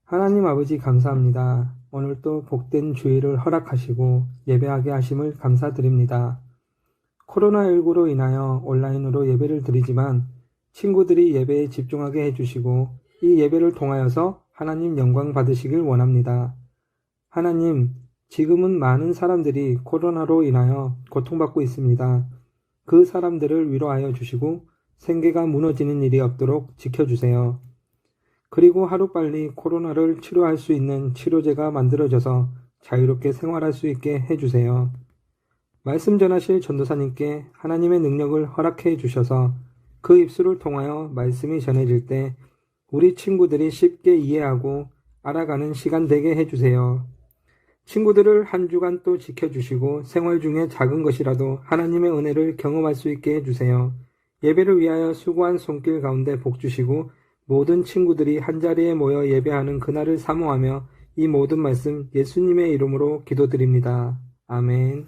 하나님 아버지 감사합니다. 오늘도 복된 주일을 허락하시고 예배하게 하심을 감사드립니다. 코로나19로 인하여 온라인으로 예배를 드리지만 친구들이 예배에 집중하게 해주시고 이 예배를 통하여서 하나님 영광 받으시길 원합니다. 하나님, 지금은 많은 사람들이 코로나로 인하여 고통받고 있습니다. 그 사람들을 위로하여 주시고 생계가 무너지는 일이 없도록 지켜주세요. 그리고 하루빨리 코로나를 치료할 수 있는 치료제가 만들어져서 자유롭게 생활할 수 있게 해주세요. 말씀 전하실 전도사님께 하나님의 능력을 허락해 주셔서 그 입술을 통하여 말씀이 전해질 때 우리 친구들이 쉽게 이해하고 알아가는 시간 되게 해주세요. 친구들을 한 주간 또 지켜주시고 생활 중에 작은 것이라도 하나님의 은혜를 경험할 수 있게 해주세요. 예배를 위하여 수고한 손길 가운데 복 주시고 모든 친구들이 한자리에 모여 예배하는 그날을 사모하며 이 모든 말씀 예수님의 이름으로 기도드립니다. 아멘.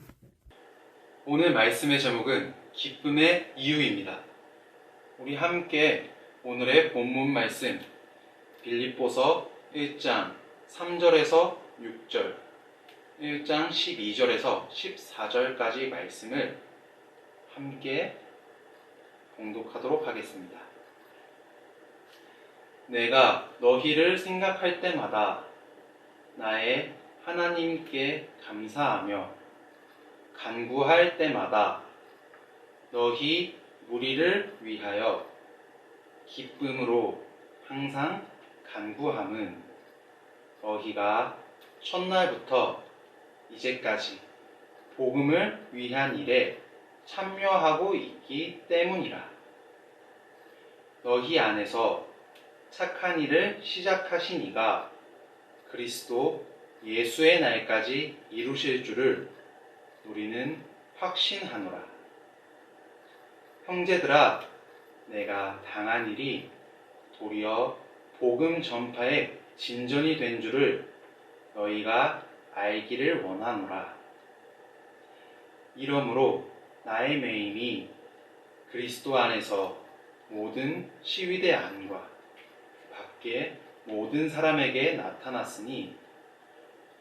오늘 말씀의 제목은 기쁨의 이유입니다. 우리 함께 오늘의 본문 말씀 빌립보서 1장 3절에서 6절, 1장 12절에서 14절까지 말씀을 함께 봉독하도록 하겠습니다. 내가 너희를 생각할 때마다 나의 하나님께 감사하며 간구할 때마다 너희 무리를 위하여 기쁨으로 항상 간구함은 너희가 첫날부터 이제까지 복음을 위한 일에 참여하고 있기 때문이라. 너희 안에서 착한 일을 시작하신 이가 그리스도 예수의 날까지 이루실 줄을 우리는 확신하노라. 형제들아, 내가 당한 일이 도리어 복음 전파의 진전이 된 줄을 너희가 알기를 원하노라. 이러므로 나의 매임이 그리스도 안에서 모든 시위대 안과 밖에 모든 사람에게 나타났으니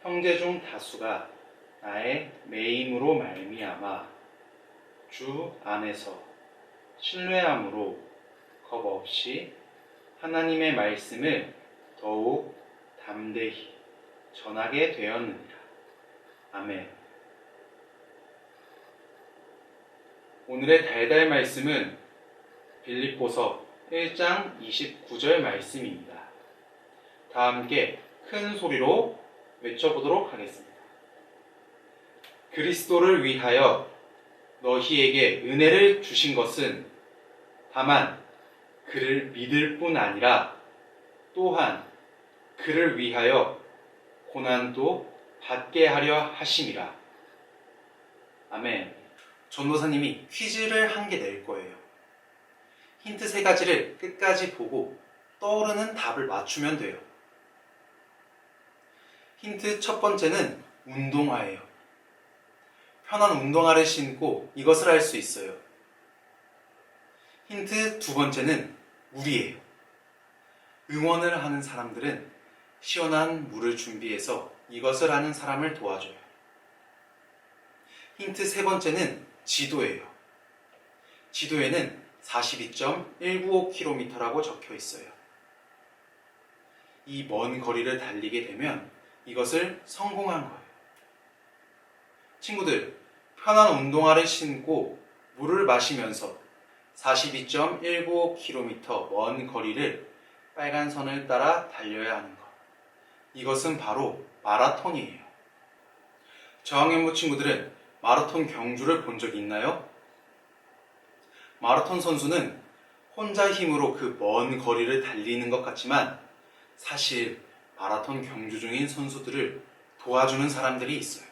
형제 중 다수가 나의 매임으로 말미암아 주 안에서 신뢰함으로 겁 없이 하나님의 말씀을 더욱 담대히 전하게 되었느니라. 아멘. 오늘의 달달 말씀은 빌립보서 1장 29절 말씀입니다. 다 함께 큰 소리로 외쳐보도록 하겠습니다. 그리스도를 위하여 너희에게 은혜를 주신 것은 다만 그를 믿을 뿐 아니라 또한 그를 위하여 고난도 받게 하려 하심이라. 아멘. 전도사님이 퀴즈를 한 개 낼 거예요. 힌트 3가지를 끝까지 보고 떠오르는 답을 맞추면 돼요. 힌트 첫 번째는 운동화예요. 편한 운동화를 신고 이것을 할 수 있어요. 힌트 두 번째는 물이에요. 응원을 하는 사람들은 시원한 물을 준비해서 이것을 하는 사람을 도와줘요. 힌트 세 번째는 지도예요. 지도에는 42.195km라고 적혀 있어요. 이 먼 거리를 달리게 되면 이것을 성공한 거예요. 친구들, 편한 운동화를 신고 물을 마시면서 42.195km 먼 거리를 빨간 선을 따라 달려야 하는 것. 이것은 바로 마라톤이에요. 저학년부 친구들은 마라톤 경주를 본 적 있나요? 마라톤 선수는 혼자 힘으로 그 먼 거리를 달리는 것 같지만 사실 마라톤 경주 중인 선수들을 도와주는 사람들이 있어요.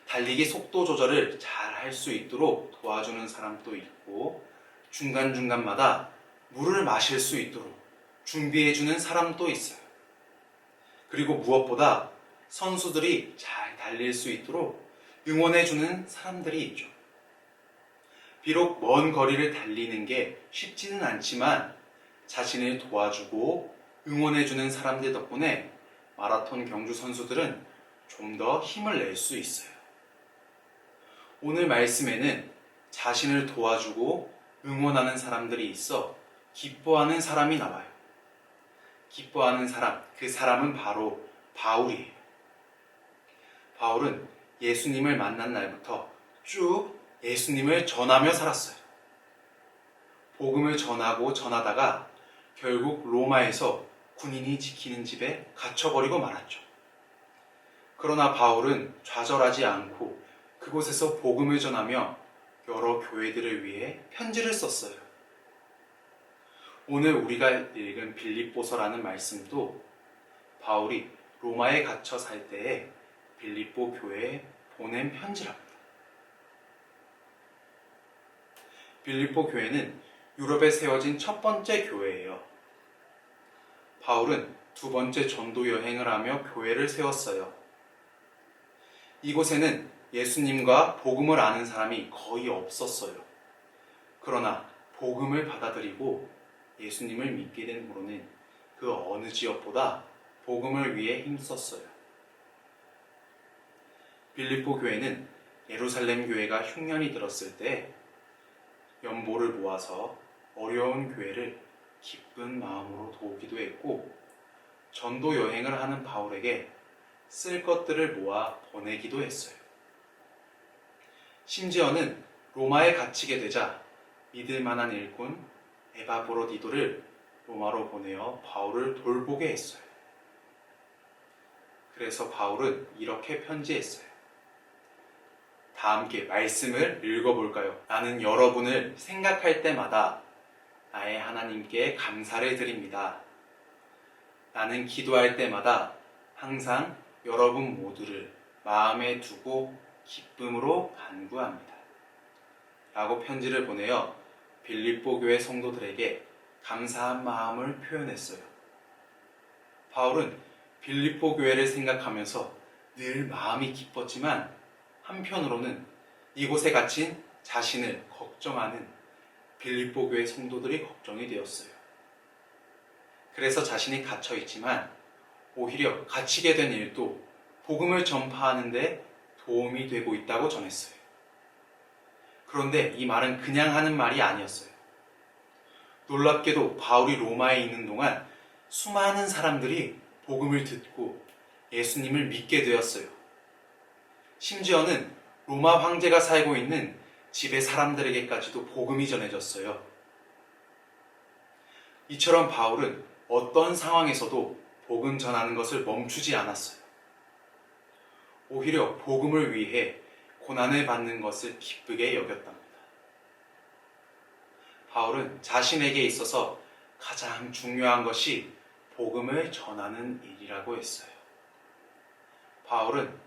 달리기 속도 조절을 잘 할 수 있도록 도와주는 사람도 있고 중간중간마다 물을 마실 수 있도록 준비해주는 사람도 있어요. 그리고 무엇보다 선수들이 잘 달릴 수 있도록 응원해주는 사람들이 있죠. 비록 먼 거리를 달리는 게 쉽지는 않지만 자신을 도와주고 응원해주는 사람들 덕분에 마라톤 경주 선수들은 좀 더 힘을 낼 수 있어요. 오늘 말씀에는 자신을 도와주고 응원하는 사람들이 있어 기뻐하는 사람이 나와요. 기뻐하는 사람, 그 사람은 바로 바울이에요. 바울은 예수님을 만난 날부터 쭉 예수님을 전하며 살았어요. 복음을 전하고 전하다가 결국 로마에서 군인이 지키는 집에 갇혀버리고 말았죠. 그러나 바울은 좌절하지 않고 그곳에서 복음을 전하며 여러 교회들을 위해 편지를 썼어요. 오늘 우리가 읽은 빌립보서라는 말씀도 바울이 로마에 갇혀 살 때에 빌립보 교회에 보낸 편지랍니다. 빌립보 교회는 유럽에 세워진 첫 번째 교회예요. 바울은 두 번째 전도 여행을 하며 교회를 세웠어요. 이곳에는 예수님과 복음을 아는 사람이 거의 없었어요. 그러나 복음을 받아들이고 예수님을 믿게 된 후로는 그 어느 지역보다 복음을 위해 힘썼어요. 빌립보 교회는 예루살렘 교회가 흉년이 들었을 때 연보를 모아서 어려운 교회를 기쁜 마음으로 도우기도 했고, 전도 여행을 하는 바울에게 쓸 것들을 모아 보내기도 했어요. 심지어는 로마에 갇히게 되자 믿을 만한 일꾼 에바브로디도를 로마로 보내어 바울을 돌보게 했어요. 그래서 바울은 이렇게 편지했어요. 다 함께 말씀을 읽어볼까요? 나는 여러분을 생각할 때마다 나의 하나님께 감사를 드립니다. 나는 기도할 때마다 항상 여러분 모두를 마음에 두고 기쁨으로 간구합니다. 라고 편지를 보내어 빌립보 교회 성도들에게 감사한 마음을 표현했어요. 바울은 빌립보 교회를 생각하면서 늘 마음이 기뻤지만 한편으로는 이곳에 갇힌 자신을 걱정하는 빌립보 교회 성도들이 걱정이 되었어요. 그래서 자신이 갇혀 있지만 오히려 갇히게 된 일도 복음을 전파하는 데 도움이 되고 있다고 전했어요. 그런데 이 말은 그냥 하는 말이 아니었어요. 놀랍게도 바울이 로마에 있는 동안 수많은 사람들이 복음을 듣고 예수님을 믿게 되었어요. 심지어는 로마 황제가 살고 있는 집의 사람들에게까지도 복음이 전해졌어요. 이처럼 바울은 어떤 상황에서도 복음 전하는 것을 멈추지 않았어요. 오히려 복음을 위해 고난을 받는 것을 기쁘게 여겼답니다. 바울은 자신에게 있어서 가장 중요한 것이 복음을 전하는 일이라고 했어요. 바울은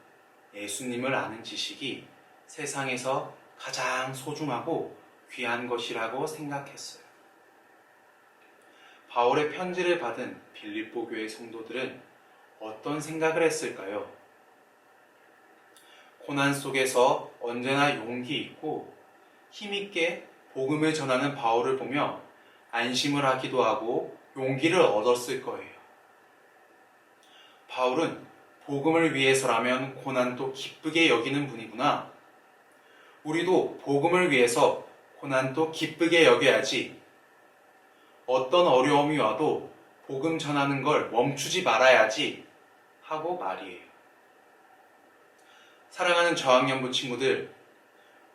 예수님을 아는 지식이 세상에서 가장 소중하고 귀한 것이라고 생각했어요. 바울의 편지를 받은 빌립보 교회 성도들은 어떤 생각을 했을까요? 고난 속에서 언제나 용기 있고 힘있게 복음을 전하는 바울을 보며 안심을 하기도 하고 용기를 얻었을 거예요. 바울은 복음을 위해서라면 고난도 기쁘게 여기는 분이구나. 우리도 복음을 위해서 고난도 기쁘게 여겨야지. 어떤 어려움이 와도 복음 전하는 걸 멈추지 말아야지 하고 말이에요. 사랑하는 저학년부 친구들,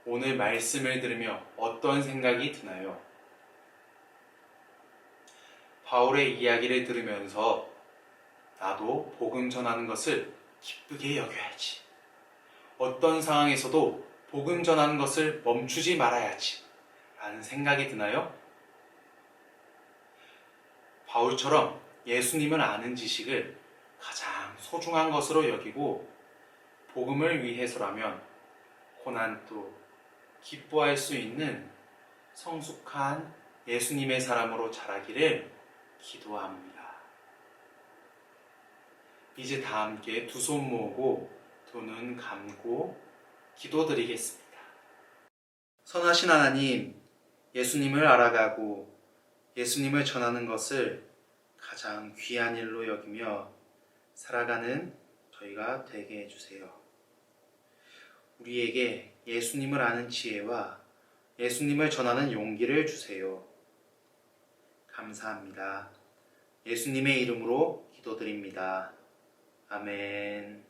오늘 말씀을 들으며 어떤 생각이 드나요? 바울의 이야기를 들으면서 나도 복음 전하는 것을 기쁘게 여겨야지. 어떤 상황에서도 복음 전하는 것을 멈추지 말아야지. 라는 생각이 드나요? 바울처럼 예수님을 아는 지식을 가장 소중한 것으로 여기고 복음을 위해서라면 고난도 기뻐할 수 있는 성숙한 예수님의 사람으로 자라기를 기도합니다. 이제 다 함께 두 손 모으고 두 눈 감고 기도드리겠습니다. 선하신 하나님, 예수님을 알아가고 예수님을 전하는 것을 가장 귀한 일로 여기며 살아가는 저희가 되게 해주세요. 우리에게 예수님을 아는 지혜와 예수님을 전하는 용기를 주세요. 감사합니다. 예수님의 이름으로 기도드립니다. 아멘.